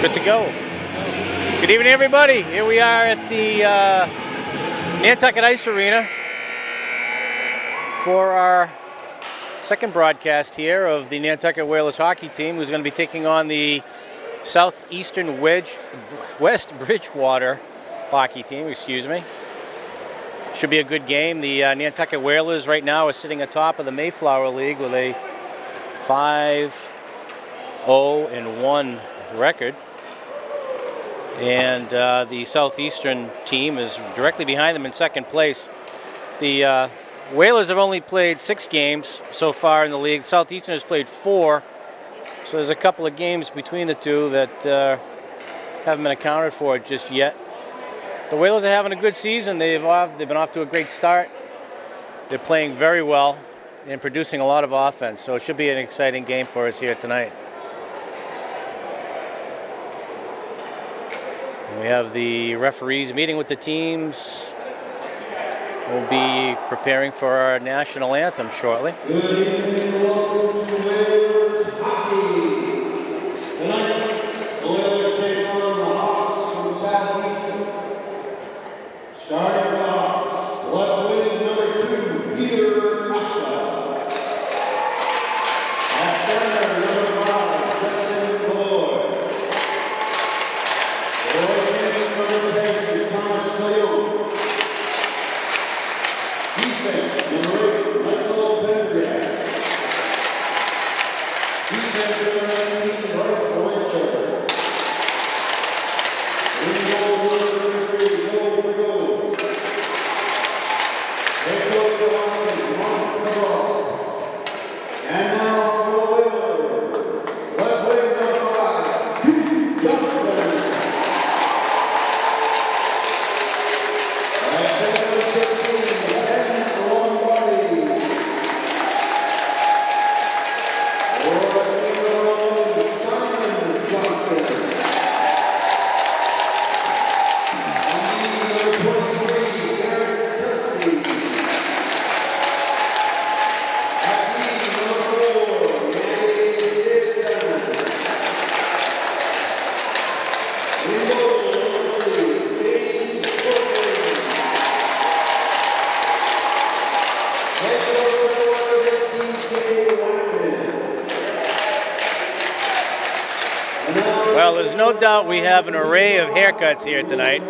Good to go. Good evening, everybody. Here we are at the Nantucket Ice Arena for our second broadcast here of the Nantucket Whalers hockey team, who's going to be taking on the Southeastern West Bridgewater hockey team. Excuse me. Should be a good game. The Nantucket Whalers right now are sitting atop of the Mayflower League with a 5-0-1 record. And the Southeastern team is directly behind them in second place. The Whalers have only played 6 games so far in the league. Southeastern has played 4. So there's a couple of games between the two that haven't been accounted for just yet. The Whalers are having a good season. They've been off to a great start. They're playing very well and producing a lot of offense. So it should be an exciting game for us here tonight. We have the referees meeting with the teams. We'll be preparing for our national anthem shortly. Good evening and welcome to Whalers hockey. Tonight, the Whalers take on the Hawks from Southeastern. Starting with the Hawks, left wing number 2, Peter Costa. At center, number 5, Justin Malloy. Number 10, Thomas Cleo. Defense, number 8, Michael Pendergast. Defense, number 19, Bryce Blanchard. In goal, number 3, Joel Frigo. Head coach for Hawks, Mark Cabral. And now for the Whalers, left wing number 5, Pete Johnson. Well, there's no doubt we have an array of haircuts here tonight.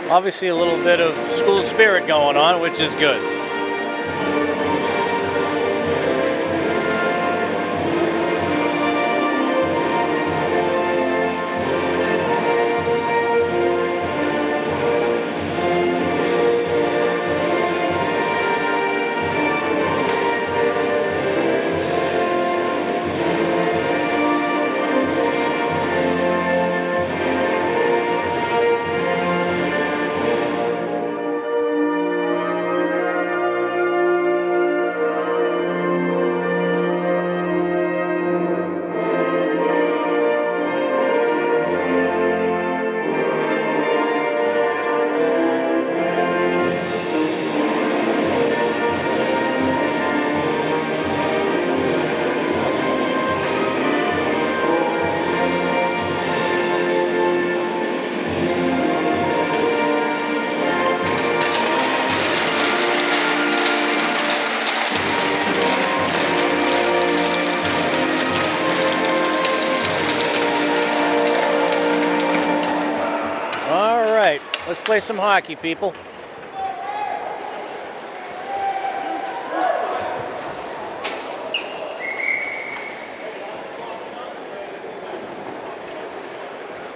Obviously a little bit of school spirit going on, which is good. Let's play some hockey, people.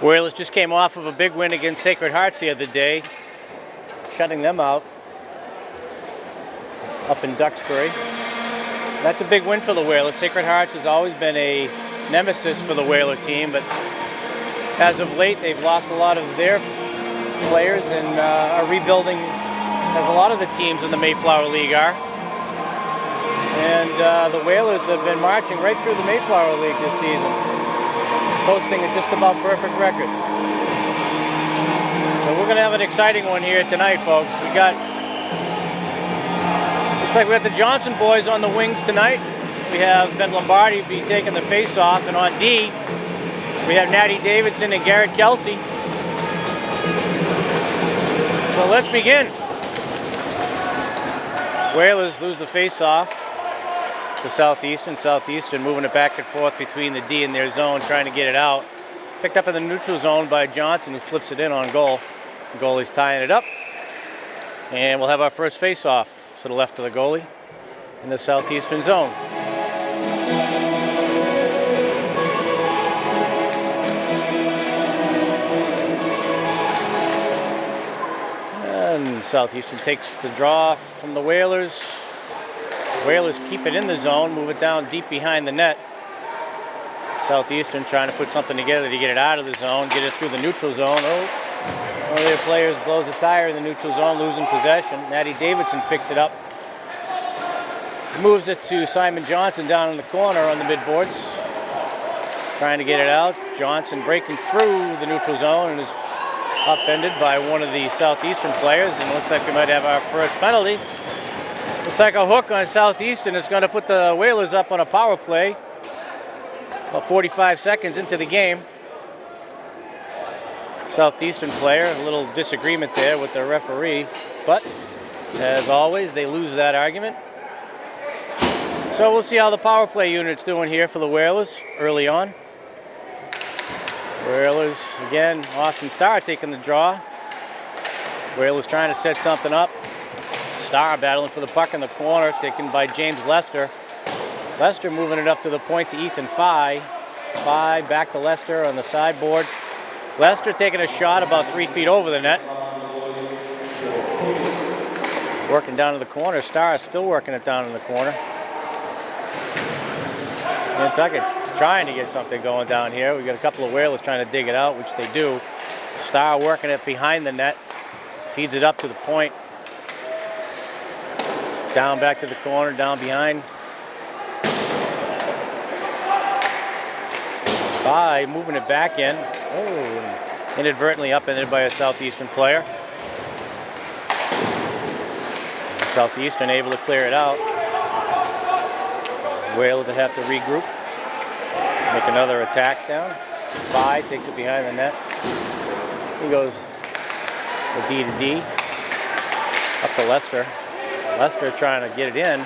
Whalers just came off of a big win against Sacred Hearts the other day, shutting them out up in Duxbury. That's a big win for the Whalers. Sacred Hearts has always been a nemesis for the Whaler team, but as of late, they've lost a lot of their players and are rebuilding, as a lot of the teams in the Mayflower League are. And the Whalers have been marching right through the Mayflower League this season, posting a just about perfect record. So we're going to have an exciting one here tonight, folks. Looks like we got the Johnson boys on the wings tonight. we have Ben Lombardi be taking the face-off, and on D, we have Natty Davidson and Garrett Kelsey. So let's begin. Whalers lose the face-off to Southeastern. Southeastern moving it back and forth between the D and their zone, trying to get it out. Picked up in the neutral zone by Johnson, who flips it in on goal. The goalie's tying it up. And we'll have our first face-off to the left of the goalie in the Southeastern zone. And Southeastern takes the draw from the Whalers. Whalers keep it in the zone, move it down deep behind the net. Southeastern trying to put something together to get it out of the zone, get it through the neutral zone. One of their players blows the tire in the neutral zone, losing possession. Natty Davidson picks it up. Moves it to Simon Johnson down in the corner on the midboards. Trying to get it out. Johnson breaking through the neutral zone and is upended by one of the Southeastern players. And it looks like we might have our first penalty. Looks like a hook on Southeastern is going to put the Whalers up on a power play. About 45 seconds into the game. Southeastern player, a little disagreement there with the referee, but as always, they lose that argument. So we'll see how the power play unit's doing here for the Whalers early on. Whalers, again, Austin Starr taking the draw. Whalers trying to set something up. Starr battling for the puck in the corner, taken by James Lester. Lester moving it up to the point to Ethan Fye. Fye back to Lester on the sideboard. Lester taking a shot about 3 feet over the net. Working down to the corner. Starr is still working it down in the corner. Nantucket trying to get something going down here. We got a couple of Whalers trying to dig it out, which they do. Starr working it behind the net. Feeds it up to the point. Down back to the corner, down behind. Fye moving it back in. Oh, inadvertently upended by a Southeastern player. Southeastern able to clear it out. Whalers have to regroup. Make another attack down. Fye takes it behind the net. He goes to D. Up to Lester. Lester trying to get it in.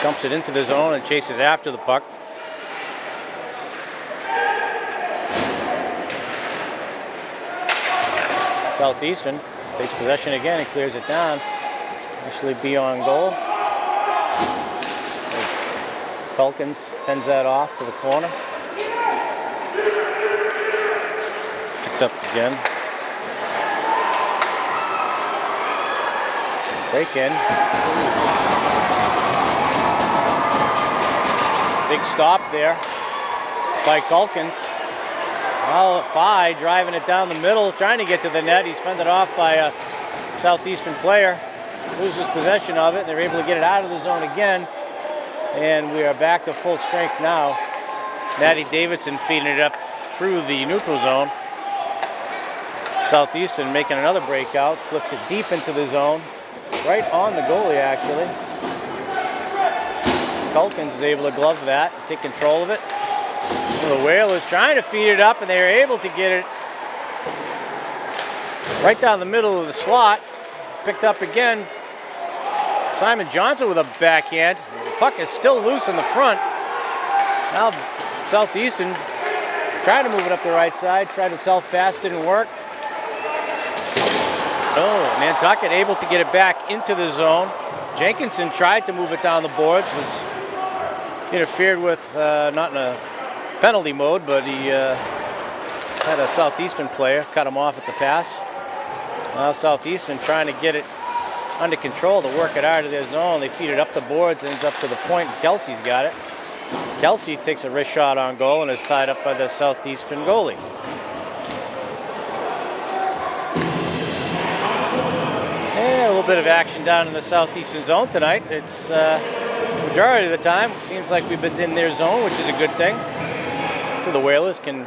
Dumps it into the zone and chases after the puck. Southeastern takes possession again and clears it down. Actually be on goal. Culkins fends that off to the corner. Picked up again. Break in. Big stop there by Culkins. Well, Fye driving it down the middle, trying to get to the net. He's fended off by a Southeastern player. Loses possession of it. They're able to get it out of the zone again. And we are back to full strength now. Natty Davidson feeding it up through the neutral zone. Southeastern making another breakout. Flips it deep into the zone. Right on the goalie, actually. Culkins is able to glove that, take control of it. The Whalers trying to feed it up, and they are able to get it right down the middle of the slot. Picked up again. Simon Johnson with a backhand. The puck is still loose in the front. Now Southeastern trying to move it up the right side. Tried to self-pass, didn't work. Oh, Nantucket able to get it back into the zone. Jenkinson tried to move it down the boards, was interfered with, not in a penalty mode, but he had a Southeastern player cut him off at the pass. Now Southeastern trying to get it under control to work it out of their zone. They feed it up the boards, ends up to the point, and Kelsey's got it. Kelsey takes a wrist shot on goal and is tied up by the Southeastern goalie. And a little bit of action down in the Southeastern zone tonight. It's majority of the time, seems like we've been in their zone, which is a good thing. For the Whalers can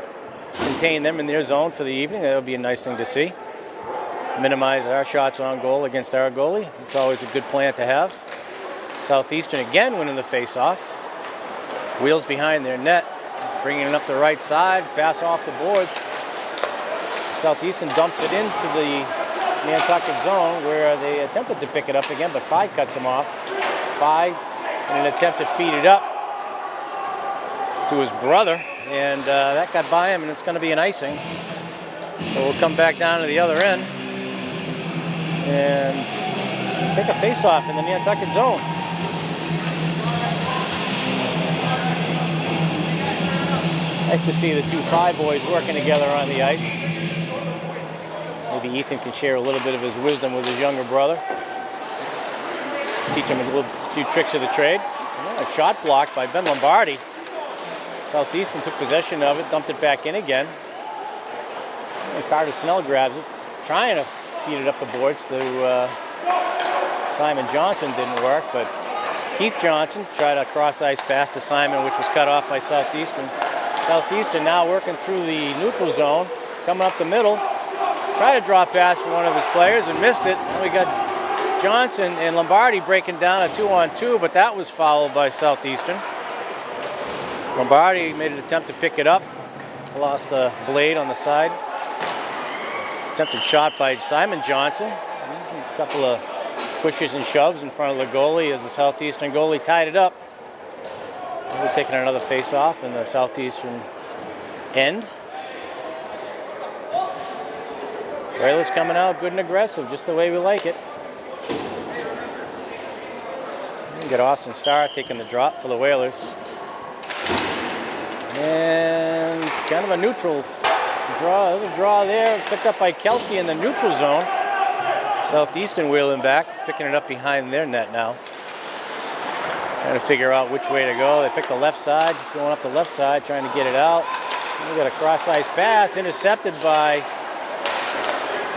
contain them in their zone for the evening. That'll be a nice thing to see. Minimize our shots on goal against our goalie. It's always a good plan to have. Southeastern again winning the face-off. Wheels behind their net, bringing it up the right side, pass off the boards. Southeastern dumps it into the Nantucket zone where they attempted to pick it up again, but Phi cuts them off. Phi in an attempt to feed it up to his brother, and that got by him, and it's going to be an icing. So we'll come back down to the other end and take a face-off in the Nantucket zone. Nice to see the two Phi boys working together on the ice. Maybe Ethan can share a little bit of his wisdom with his younger brother. Teach him a few tricks of the trade. A shot blocked by Ben Lombardi. Southeastern took possession of it, dumped it back in again. And Carter Snell grabs it, trying to feed it up the boards to Simon Johnson. Didn't work, but Keith Johnson tried a cross-ice pass to Simon, which was cut off by Southeastern. Southeastern now working through the neutral zone, coming up the middle. Tried to draw a pass for one of his players and missed it. And we got Johnson and Lombardi breaking down a 2-on-2, but that was fouled by Southeastern. Lombardi made an attempt to pick it up, lost a blade on the side. Attempted shot by Simon Johnson. A couple of pushes and shoves in front of the goalie as the Southeastern goalie tied it up. We're taking another face-off in the Southeastern end. Whalers coming out good and aggressive, just the way we like it. We got Austin Starr taking the drop for the Whalers. And it's kind of a neutral draw. There's a draw there, picked up by Kelsey in the neutral zone. Southeastern wheeling back, picking it up behind their net now. Trying to figure out which way to go. They picked the left side, going up the left side, trying to get it out. We got a cross-ice pass, intercepted by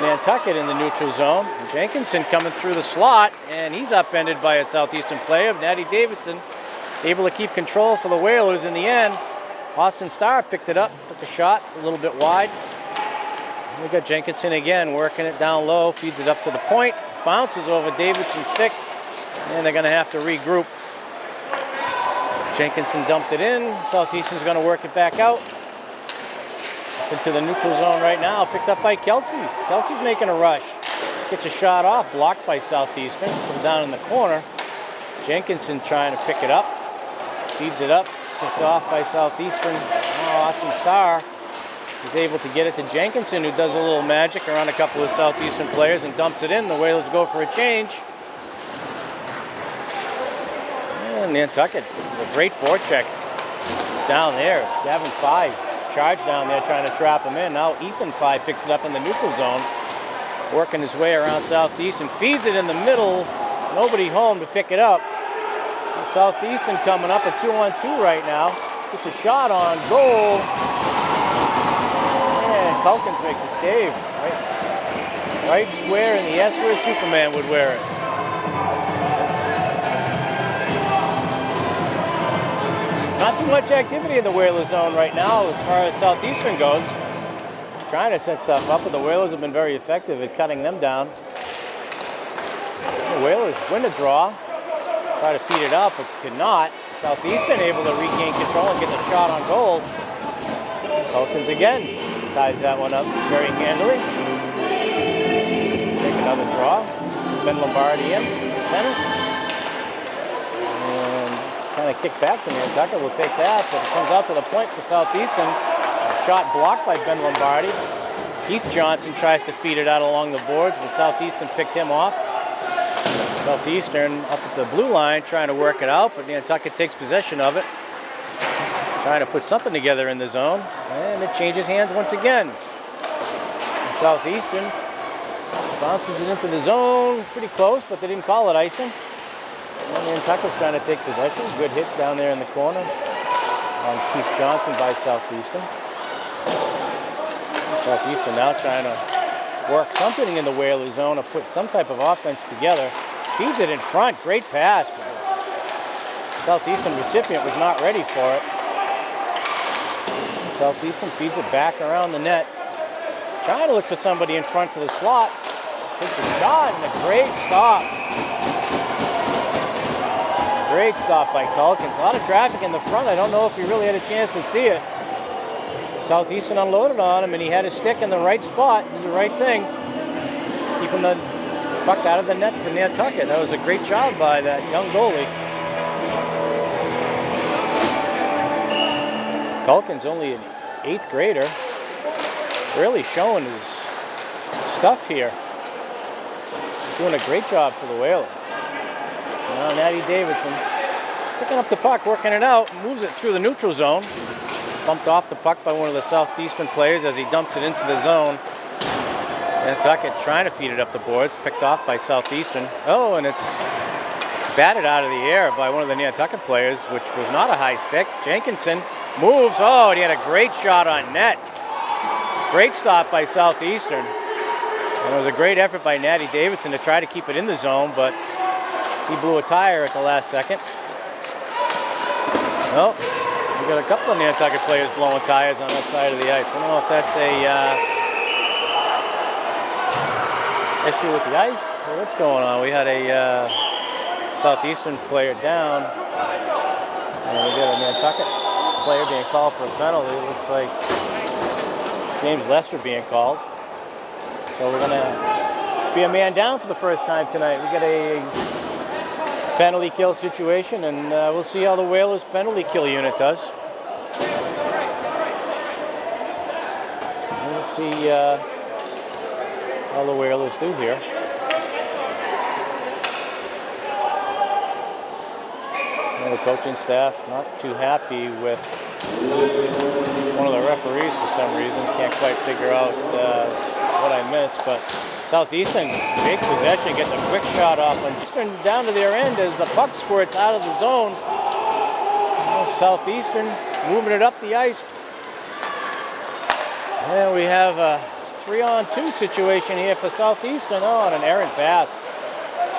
Nantucket in the neutral zone. Jenkinson coming through the slot, and he's upended by a Southeastern player. Natty Davidson able to keep control for the Whalers in the end. Austin Starr picked it up, took a shot a little bit wide. We got Jenkinson again working it down low, feeds it up to the point, bounces over Davidson's stick, and they're going to have to regroup. Jenkinson dumped it in. Southeastern's going to work it back out into the neutral zone right now, picked up by Kelsey. Kelsey's making a rush. Gets a shot off, blocked by Southeastern, still down in the corner. Jenkinson trying to pick it up, feeds it up, picked off by Southeastern. Oh, Austin Starr is able to get it to Jenkinson, who does a little magic around a couple of Southeastern players and dumps it in. The Whalers go for a change. And Nantucket, a great forecheck down there. Gavin Phi charged down there trying to trap him in. Now Ethan Phi picks it up in the neutral zone, working his way around Southeastern, feeds it in the middle. Nobody home to pick it up. And Southeastern coming up a 2-on-2 right now. Gets a shot on goal. And Pelkins makes a save. Right square in the S where Superman would wear it. Not too much activity in the Whalers zone right now as far as Southeastern goes. Trying to set stuff up, but the Whalers have been very effective at cutting them down. The Whalers win a draw. Try to feed it up, but could not. Southeastern able to regain control and get a shot on goal. Pelkins again ties that one up very handily. Take another draw. Ben Lombardi in the center. Kind of kick back to Nantucket. We'll take that, but it comes out to the point for Southeastern. A shot blocked by Ben Lombardi. Keith Johnson tries to feed it out along the boards, but Southeastern picked him off. Southeastern up at the blue line trying to work it out, but Nantucket takes possession of it. Trying to put something together in the zone, and it changes hands once again. Southeastern bounces it into the zone, pretty close, but they didn't call it icing. And Nantucket's trying to take possession. Good hit down there in the corner on Keith Johnson by Southeastern. Southeastern now trying to work something in the Whalers zone or put some type of offense together. Feeds it in front. Great pass. But the Southeastern recipient was not ready for it. Southeastern feeds it back around the net. Trying to look for somebody in front for the slot. Takes a shot and a great stop. Great stop by Culkins. A lot of traffic in the front. I don't know if he really had a chance to see it. Southeastern unloaded on him, and he had his stick in the right spot. Did the right thing, keeping the puck out of the net for Nantucket. That was a great job by that young goalie. Culkin's only an 8th grader. Really showing his stuff here. Doing a great job for the Whalers. Now Natty Davidson picking up the puck, working it out, moves it through the neutral zone. Bumped off the puck by one of the Southeastern players as he dumps it into the zone. Nantucket trying to feed it up the boards, picked off by Southeastern. Oh, and it's batted out of the air by one of the Nantucket players, which was not a high stick. Jenkinson moves. Oh, and he had a great shot on net. Great stop by Southeastern. And it was a great effort by Natty Davidson to try to keep it in the zone, but he blew a tire at the last second. Oh, we got a couple of Nantucket players blowing tires on that side of the ice. I don't know if that's a issue with the ice or what's going on. We had a Southeastern player down, and we got a Nantucket player being called for a penalty. It looks like James Lester being called. So we're going to be a man down for the first time tonight. We got a penalty kill situation, and we'll see how the Whalers penalty kill unit does. We'll see how the Whalers do here. And the coaching staff not too happy with one of the referees for some reason. Can't quite figure out what I missed, but Southeastern takes possession, gets a quick shot off, and Eastern down to their end as the puck squirts out of the zone. Well, Southeastern moving it up the ice. And we have a 3-on-2 situation here for Southeastern. Oh, and an errant pass.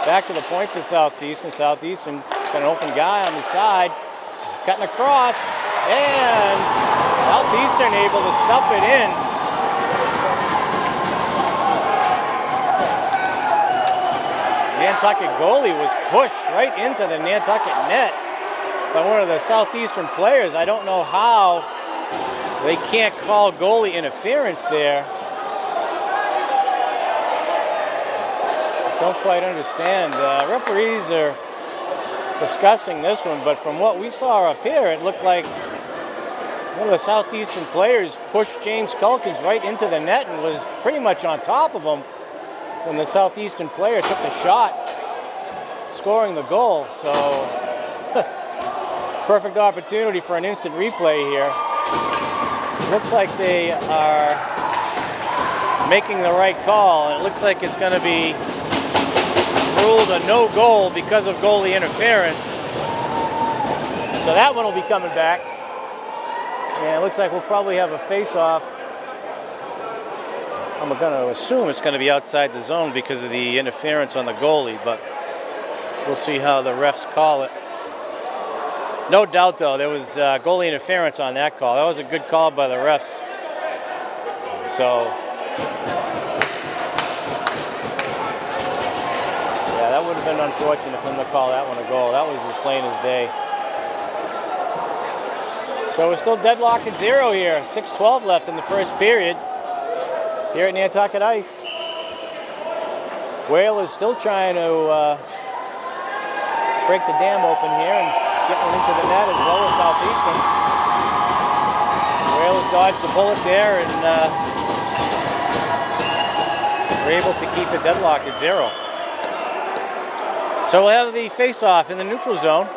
Back to the point for Southeastern. Southeastern got an open guy on the side. Cutting across, and Southeastern able to stuff it in. Nantucket goalie was pushed right into the Nantucket net by one of the Southeastern players. I don't know how they can't call goalie interference there. Don't quite understand. Referees are discussing this one, but from what we saw up here, it looked like one of the Southeastern players pushed James Culkins right into the net and was pretty much on top of him when the Southeastern player took the shot, scoring the goal. So, perfect opportunity for an instant replay here. Looks like they are making the right call, and it looks like it's going to be ruled a no goal because of goalie interference. So that one will be coming back. And it looks like we'll probably have a face-off. I'm going to assume it's going to be outside the zone because of the interference on the goalie, but we'll see how the refs call it. No doubt, though, there was goalie interference on that call. That was a good call by the refs. So, yeah, that would have been unfortunate for him to call that one a goal. That was as plain as day. So we're still deadlocked at 0 here. 6:12 left in the first period here at Nantucket Ice. Whalers still trying to break the dam open here and get one into the net as well as Southeastern. Whalers dodged a bullet there and were able to keep it deadlocked at 0. So we'll have the face-off in the neutral zone.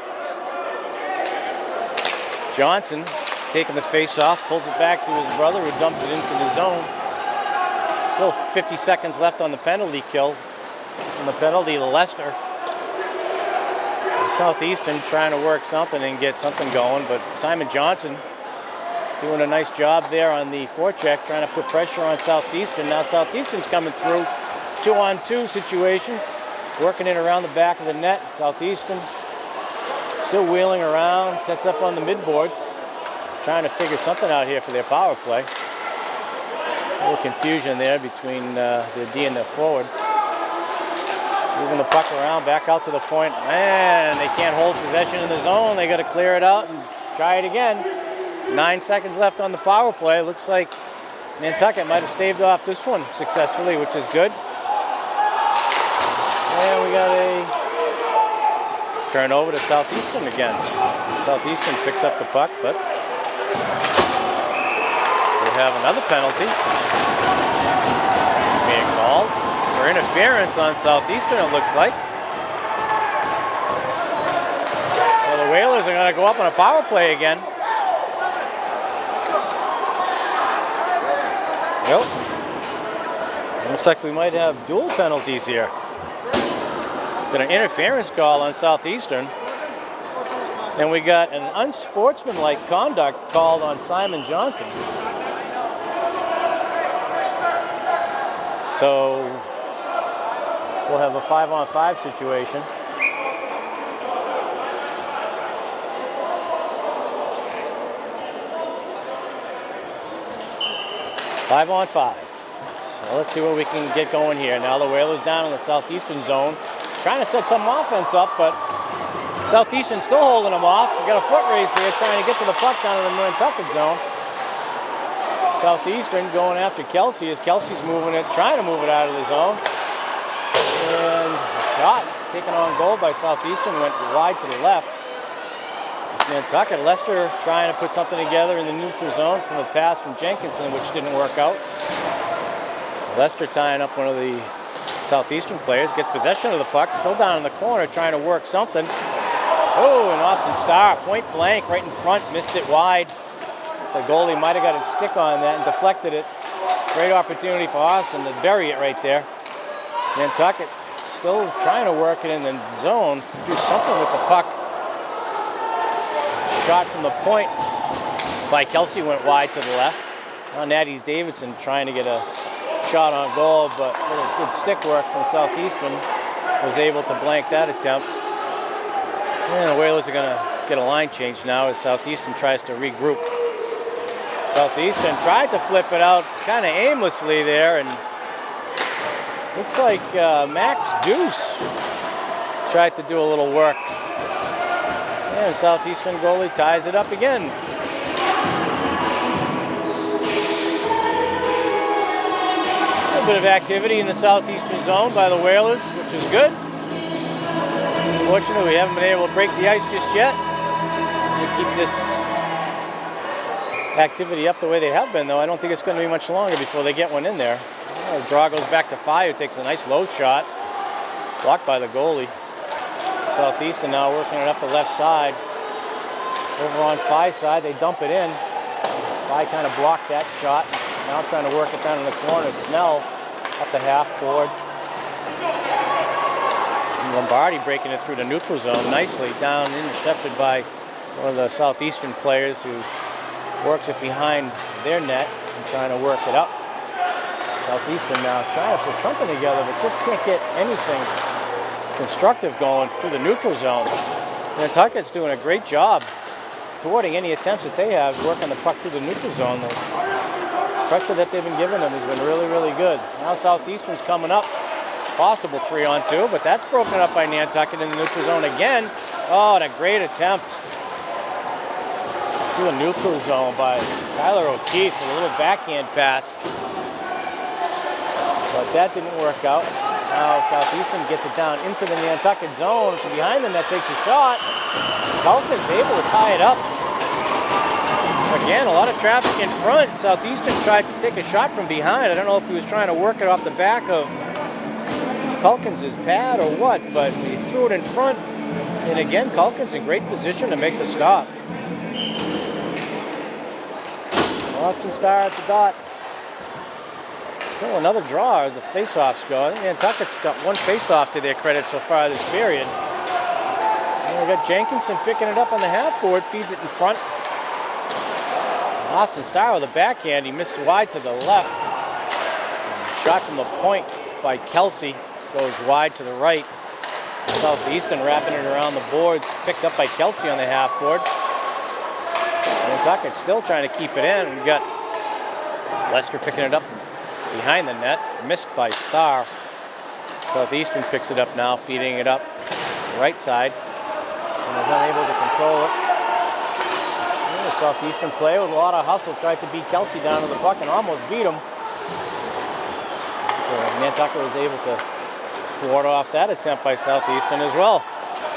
Johnson taking the face-off, pulls it back to his brother who dumps it into the zone. Still 50 seconds left on the penalty kill. On the penalty, Lester. Southeastern trying to work something and get something going, but Simon Johnson doing a nice job there on the forecheck, trying to put pressure on Southeastern. Now Southeastern's coming through, 2-on-2 situation, working it around the back of the net. Southeastern still wheeling around, sets up on the midboard, trying to figure something out here for their power play. A little confusion there between the D and the forward. Moving the puck around, back out to the point. Man, they can't hold possession in the zone. They got to clear it out and try it again. 9 seconds left on the power play. Looks like Nantucket might have staved off this one successfully, which is good. And we got a turnover to Southeastern again. Southeastern picks up the puck, but we have another penalty being called for interference on Southeastern, it looks like. So the Whalers are going to go up on a power play again. Yep. Looks like we might have dual penalties here. Got an interference call on Southeastern. And we got an unsportsmanlike conduct called on Simon Johnson. So we'll have a 5-on-5 situation. Five on five. So let's see what we can get going here. Now the Whalers down in the Southeastern zone, trying to set some offense up, but Southeastern still holding them off. We got a foot race here, trying to get to the puck down in the Nantucket zone. Southeastern going after Kelsey as Kelsey's moving it, trying to move it out of the zone. And a shot taken on goal by Southeastern went wide to the left. It's Nantucket. Lester trying to put something together in the neutral zone from a pass from Jenkinson, which didn't work out. Lester tying up one of the Southeastern players, gets possession of the puck, still down in the corner, trying to work something. Oh, and Austin Starr, point blank, right in front, missed it wide. The goalie might have got his stick on that and deflected it. Great opportunity for Austin to bury it right there. Nantucket still trying to work it in the zone, do something with the puck. Shot from the point by Kelsey went wide to the left. Now Natty's Davidson trying to get a shot on goal, but a little good stick work from Southeastern was able to blank that attempt. And the Whalers are going to get a line change now as Southeastern tries to regroup. Southeastern tried to flip it out kind of aimlessly there, and looks like Max Deuce tried to do a little work. And Southeastern goalie ties it up again. A little bit of activity in the Southeastern zone by the Whalers, which is good. Unfortunately, we haven't been able to break the ice just yet. We keep this activity up the way they have been, though. I don't think it's going to be much longer before they get one in there. The draw goes back to Fire, who takes a nice low shot, blocked by the goalie. Southeastern now working it up the left side. Over on Fi's side, they dump it in. Fi kind of blocked that shot. Now trying to work it down in the corner. Snell up the half board. And Lombardi breaking it through the neutral zone nicely. Down, intercepted by one of the Southeastern players who works it behind their net and trying to work it up. Southeastern now trying to put something together, but just can't get anything constructive going through the neutral zone. Nantucket's doing a great job thwarting any attempts that they have working the puck through the neutral zone. The pressure that they've been giving them has been really, really good. Now Southeastern's coming up. Possible 3-on-2, but that's broken up by Nantucket in the neutral zone again. Oh, and a great attempt through the neutral zone by Tyler O'Keefe with a little backhand pass. But that didn't work out. Now Southeastern gets it down into the Nantucket zone. From behind the net takes a shot. Calkins able to tie it up. Again, a lot of traffic in front. Southeastern tried to take a shot from behind. I don't know if he was trying to work it off the back of Calkins' pad or what, but he threw it in front. And again, Calkins in great position to make the stop. Austin Starr at the dot. So another draw as the face-offs go. I think Nantucket's got one face-off to their credit so far this period. And we got Jenkinson picking it up on the half board, feeds it in front. Austin Starr with a backhand, he missed wide to the left. Shot from the point by Kelsey goes wide to the right. Southeastern wrapping it around the boards, picked up by Kelsey on the half board. Nantucket still trying to keep it in. We've got Lester picking it up behind the net, missed by Starr. Southeastern picks it up now, feeding it up the right side, and is unable to control it. The Southeastern player with a lot of hustle tried to beat Kelsey down to the puck and almost beat him. Nantucket was able to thwart off that attempt by Southeastern as well.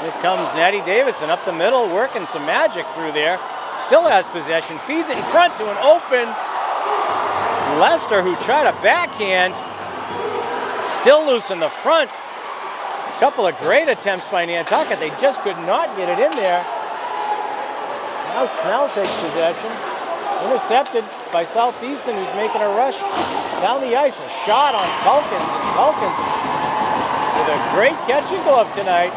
Here comes Natty Davidson up the middle, working some magic through there. Still has possession, feeds it in front to an open Lester, who tried a backhand. Still loose in the front. A couple of great attempts by Nantucket. They just could not get it in there. Now Snell takes possession. Intercepted by Southeastern, who's making a rush down the ice. A shot on Culkins, and Culkins with a great catching glove tonight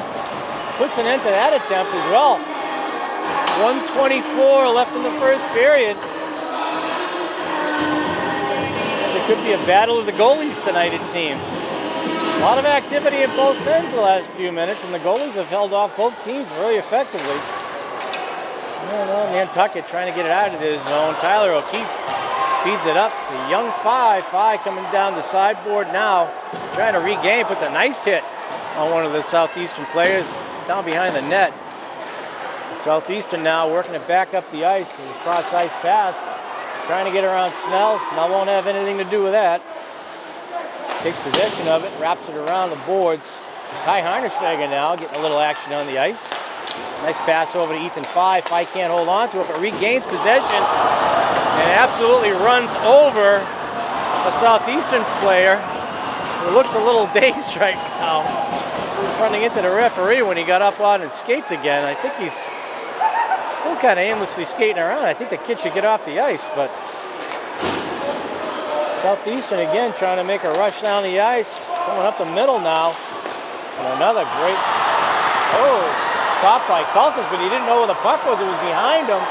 puts an end to that attempt as well. 1:24 left in the first period. There could be a battle of the goalies tonight, it seems. A lot of activity in both ends the last few minutes, and the goalies have held off both teams very effectively. Nantucket trying to get it out of his zone. Tyler O'Keefe feeds it up to Young Five. Five coming down the sideboard now, trying to regain, puts a nice hit on one of the Southeastern players down behind the net. Southeastern now working it back up the ice, a cross-ice pass, trying to get around Snell. Snell won't have anything to do with that. Takes possession of it, wraps it around the boards. Ty Heinerschwager now getting a little action on the ice. Nice pass over to Ethan Five. Five can't hold on to it, but regains possession and absolutely runs over a Southeastern player who looks a little dazed right now. Running into the referee when he got up on his skates again. I think he's still kind of aimlessly skating around. I think the kid should get off the ice, but Southeastern again trying to make a rush down the ice. Coming up the middle now. And another great, stopped by Culkins, but he didn't know where the puck was. It was behind him,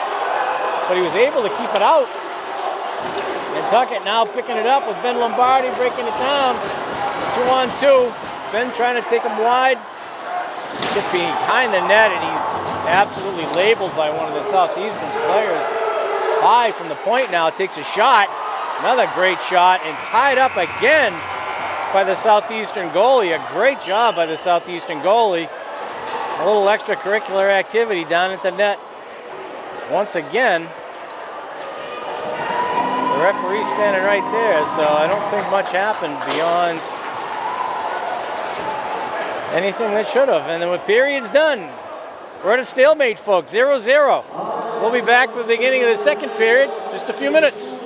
but he was able to keep it out. Nantucket now picking it up with Ben Lombardi breaking it down. 2-on-2. Ben trying to take him wide. Gets behind the net, and he's absolutely labeled by one of the Southeastern players. Five from the point now takes a shot. Another great shot, and tied up again by the Southeastern goalie. A great job by the Southeastern goalie. A little extracurricular activity down at the net. Once again, the referee's standing right there, so I don't think much happened beyond anything that should have. And then with periods done, we're at a stalemate, folks, 0-0. We'll be back for the beginning of the second period, just a few minutes.